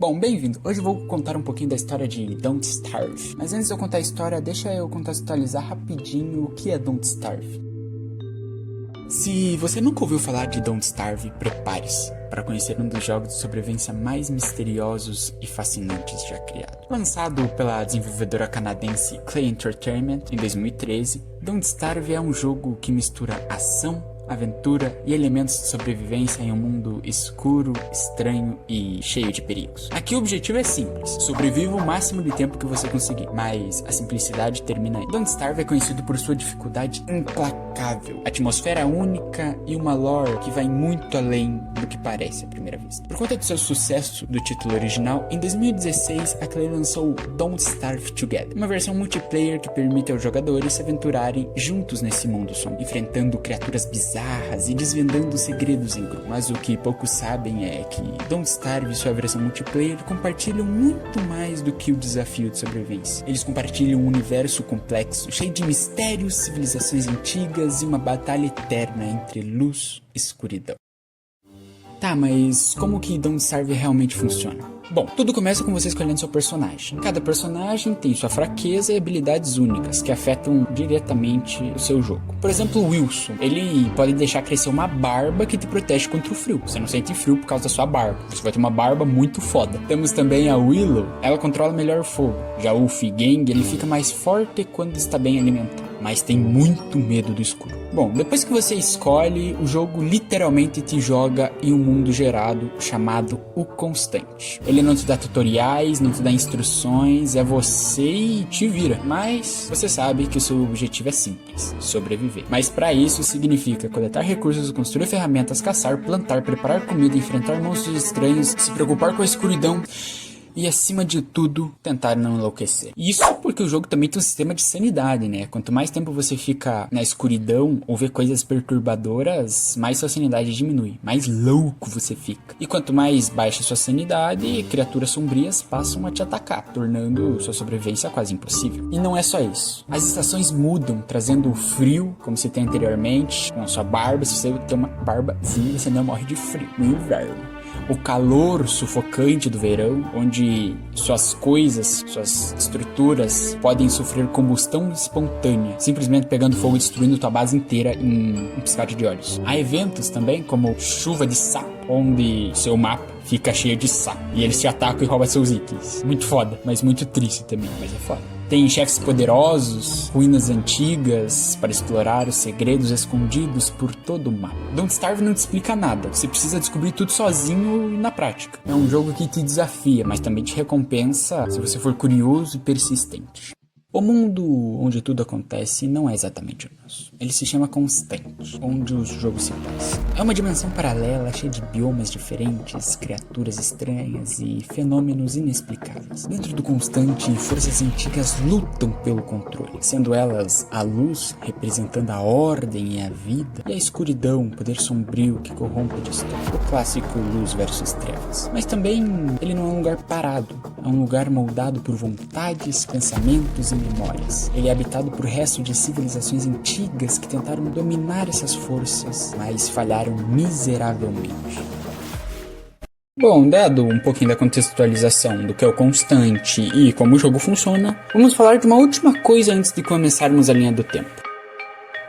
Bom, bem-vindo! Hoje eu vou contar um pouquinho da história de Don't Starve. Mas antes de eu contar a história, deixa eu contextualizar rapidinho o que é Don't Starve. Se você nunca ouviu falar de Don't Starve, prepare-se para conhecer um dos jogos de sobrevivência mais misteriosos e fascinantes já criados. Lançado pela desenvolvedora canadense Klei Entertainment em 2013, Don't Starve é um jogo que mistura ação, aventura e elementos de sobrevivência em um mundo escuro, estranho e cheio de perigos. Aqui o objetivo é simples: sobreviva o máximo de tempo que você conseguir, mas a simplicidade termina aí. Don't Starve é conhecido por sua dificuldade implacável, atmosfera única e uma lore que vai muito além do que parece à primeira vista. Por conta do seu sucesso do título original, em 2016 a Klei lançou Don't Starve Together, uma versão multiplayer que permite aos jogadores se aventurarem juntos nesse mundo sombrio, enfrentando criaturas bizarras e desvendando segredos em grupo. Mas o que poucos sabem é que Don't Starve e sua versão multiplayer compartilham muito mais do que o desafio de sobrevivência. Eles compartilham um universo complexo, cheio de mistérios, civilizações antigas e uma batalha eterna entre luz e escuridão. Tá, mas como que Don't Starve realmente funciona? Bom, tudo começa com você escolhendo seu personagem. Cada personagem tem sua fraqueza e habilidades únicas que afetam diretamente o seu jogo. Por exemplo, o Wilson, ele pode deixar crescer uma barba que te protege contra o frio. Você não sente frio por causa da sua barba. Você vai ter uma barba muito foda. Temos também a Willow, ela controla melhor o fogo. Já o Figang, ele fica mais forte quando está bem alimentado, mas tem muito medo do escuro. Bom, depois que você escolhe, o jogo literalmente te joga em um mundo gerado chamado O Constante. Ele não te dá tutoriais, não te dá instruções, é você e te vira. Mas você sabe que o seu objetivo é simples: sobreviver. Mas para isso significa coletar recursos, construir ferramentas, caçar, plantar, preparar comida, enfrentar monstros estranhos, se preocupar com a escuridão e, acima de tudo, tentar não enlouquecer. Isso porque o jogo também tem um sistema de sanidade, né? Quanto mais tempo você fica na escuridão ou vê coisas perturbadoras, mais sua sanidade diminui, mais louco você fica. E quanto mais baixa sua sanidade, criaturas sombrias passam a te atacar, tornando sua sobrevivência quase impossível. E não é só isso. As estações mudam, trazendo o frio, como se tem anteriormente, com a sua barba. Se você tem uma barbazinha, você não morre de frio no inverno. O calor sufocante do verão, onde suas coisas, suas estruturas podem sofrer combustão espontânea, simplesmente pegando fogo e destruindo tua base inteira em um piscar de olhos. Há eventos também, como chuva de sapo, onde seu mapa fica cheio de sapo e eles te atacam e roubam seus itens. Muito foda, mas muito triste também, mas é foda. Tem chefes poderosos, ruínas antigas para explorar os segredos escondidos por todo o mapa. Don't Starve não te explica nada, você precisa descobrir tudo sozinho e na prática. É um jogo que te desafia, mas também te recompensa se você for curioso e persistente. O mundo onde tudo acontece não é exatamente o nosso. Ele se chama Constante, onde os jogos se passam. É uma dimensão paralela, cheia de biomas diferentes, criaturas estranhas e fenômenos inexplicáveis. Dentro do Constante, forças antigas lutam pelo controle, sendo elas a luz, representando a ordem e a vida, e a escuridão, o poder sombrio que corrompe a distância. O clássico luz versus trevas. Mas também ele não é um lugar parado, é um lugar moldado por vontades, pensamentos e memórias. Ele é habitado por restos de civilizações antigas que tentaram dominar essas forças, mas falharam miseravelmente. Bom, dado um pouquinho da contextualização do que é o Constante e como o jogo funciona, vamos falar de uma última coisa antes de começarmos a linha do tempo.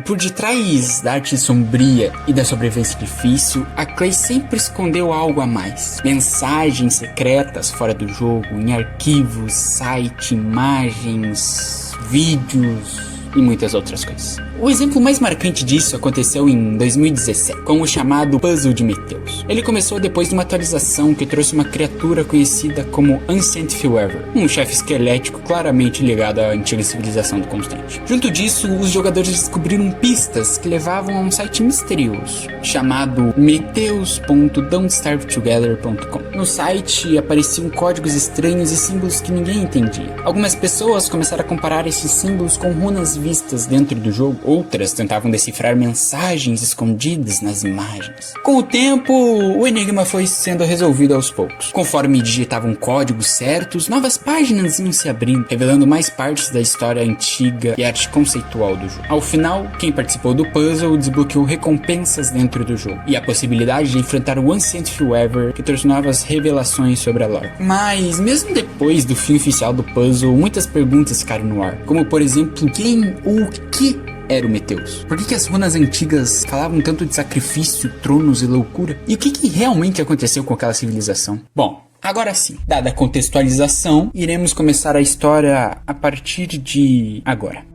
Por detrás da arte sombria e da sobrevivência difícil, a Klei sempre escondeu algo a mais. Mensagens secretas fora do jogo, em arquivos, site, imagens, vídeos e muitas outras coisas. O exemplo mais marcante disso aconteceu em 2017, com o chamado Puzzle de Meteus. Ele começou depois de uma atualização que trouxe uma criatura conhecida como Ancient Forever, um chefe esquelético claramente ligado à antiga civilização do Constante. Junto disso, os jogadores descobriram pistas que levavam a um site misterioso, chamado meteus.don'tstarvetogether.com. No site apareciam códigos estranhos e símbolos que ninguém entendia. Algumas pessoas começaram a comparar esses símbolos com runas vistas dentro do jogo, outras tentavam decifrar mensagens escondidas nas imagens. Com o tempo, o enigma foi sendo resolvido aos poucos. Conforme digitavam códigos certos, novas páginas iam se abrindo, revelando mais partes da história antiga e arte conceitual do jogo. Ao final, quem participou do puzzle desbloqueou recompensas dentro do jogo, e a possibilidade de enfrentar o Ancient Forever, que trouxe novas revelações sobre a lore. Mas, mesmo depois do fim oficial do puzzle, muitas perguntas ficaram no ar, como por exemplo, quem ou o que era o Meteus? Por que as runas antigas falavam tanto de sacrifício, tronos e loucura? E o que realmente aconteceu com aquela civilização? Bom, agora sim, dada a contextualização, iremos começar a história a partir de agora.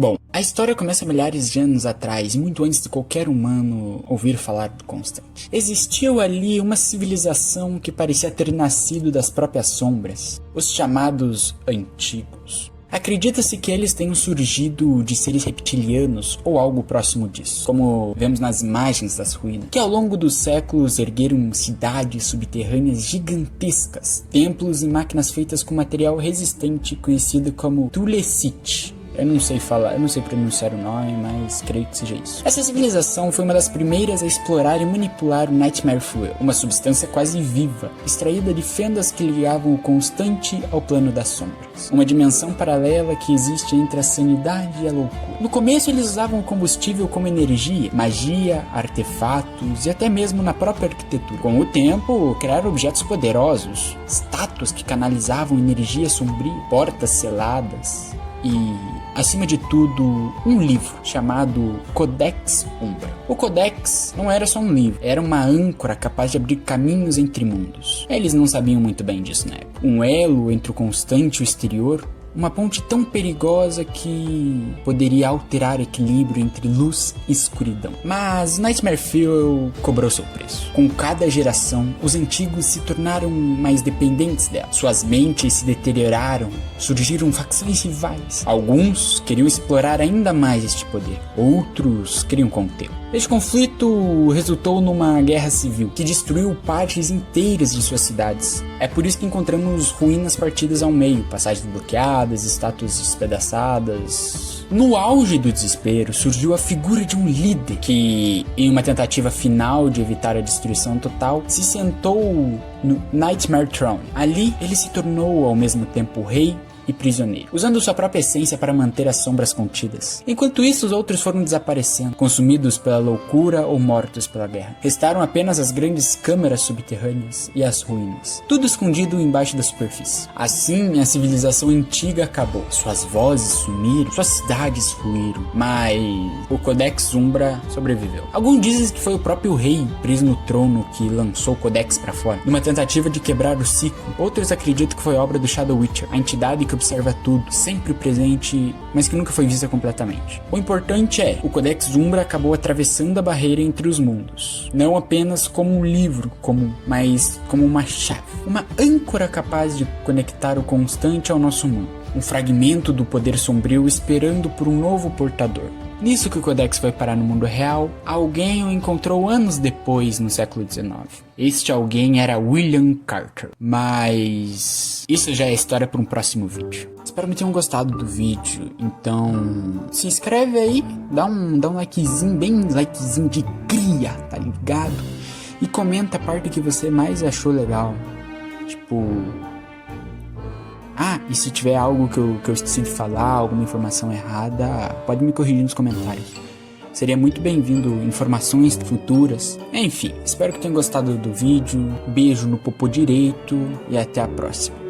Bom, a história começa milhares de anos atrás, muito antes de qualquer humano ouvir falar do Constant. Existiu ali uma civilização que parecia ter nascido das próprias sombras, os chamados Antigos. Acredita-se que eles tenham surgido de seres reptilianos ou algo próximo disso, como vemos nas imagens das ruínas, que ao longo dos séculos ergueram cidades subterrâneas gigantescas, templos e máquinas feitas com material resistente conhecido como Tulecite. Eu não sei pronunciar o nome, mas creio que seja isso. Essa civilização foi uma das primeiras a explorar e manipular o Nightmare Fuel, uma substância quase viva, extraída de fendas que ligavam o Constante ao plano das sombras. Uma dimensão paralela que existe entre a sanidade e a loucura. No começo eles usavam o combustível como energia, magia, artefatos e até mesmo na própria arquitetura. Com o tempo, criaram objetos poderosos, estátuas que canalizavam energia sombria, portas seladas e, acima de tudo, um livro chamado Codex Umbra. O Codex não era só um livro, era uma âncora capaz de abrir caminhos entre mundos. Eles não sabiam muito bem disso na época. Um elo entre o constante e o exterior, uma ponte tão perigosa que poderia alterar o equilíbrio entre luz e escuridão. Mas Nightmare Fuel cobrou seu preço. Com cada geração, os antigos se tornaram mais dependentes dela. Suas mentes se deterioraram, surgiram facções rivais. Alguns queriam explorar ainda mais este poder, outros queriam contê-lo. Este conflito resultou numa guerra civil que destruiu partes inteiras de suas cidades. É por isso que encontramos ruínas partidas ao meio, passagens bloqueadas, estátuas despedaçadas. No auge do desespero, surgiu a figura de um líder que, em uma tentativa final de evitar a destruição total, se sentou no Nightmare Throne. Ali, ele se tornou ao mesmo tempo rei e prisioneiro, usando sua própria essência para manter as sombras contidas. Enquanto isso, os outros foram desaparecendo, consumidos pela loucura ou mortos pela guerra. Restaram apenas as grandes câmaras subterrâneas e as ruínas, tudo escondido embaixo da superfície. Assim, a civilização antiga acabou. Suas vozes sumiram, suas cidades ruíram, mas o Codex Umbra sobreviveu. Alguns dizem que foi o próprio rei, preso no trono, que lançou o Codex para fora, numa tentativa de quebrar o ciclo. Outros acreditam que foi obra do Shadow Witcher, a entidade que observa tudo, sempre presente, mas que nunca foi vista completamente. O importante é, o Codex Umbra acabou atravessando a barreira entre os mundos, não apenas como um livro, mas como uma chave, uma âncora capaz de conectar o constante ao nosso mundo, um fragmento do poder sombrio esperando por um novo portador. Nisso que o Codex foi parar no mundo real, alguém o encontrou anos depois, no século XIX. Este alguém era William Carter. Mas isso já é história para um próximo vídeo. Espero que tenham gostado do vídeo. Então, se inscreve aí, dá um likezinho, bem likezinho de cria, tá ligado? E comenta a parte que você mais achou legal. Tipo... Ah, e se tiver algo que eu esqueci de falar, alguma informação errada, pode me corrigir nos comentários. Seria muito bem-vindo informações futuras. Enfim, espero que tenham gostado do vídeo. Beijo no popô direito e até a próxima.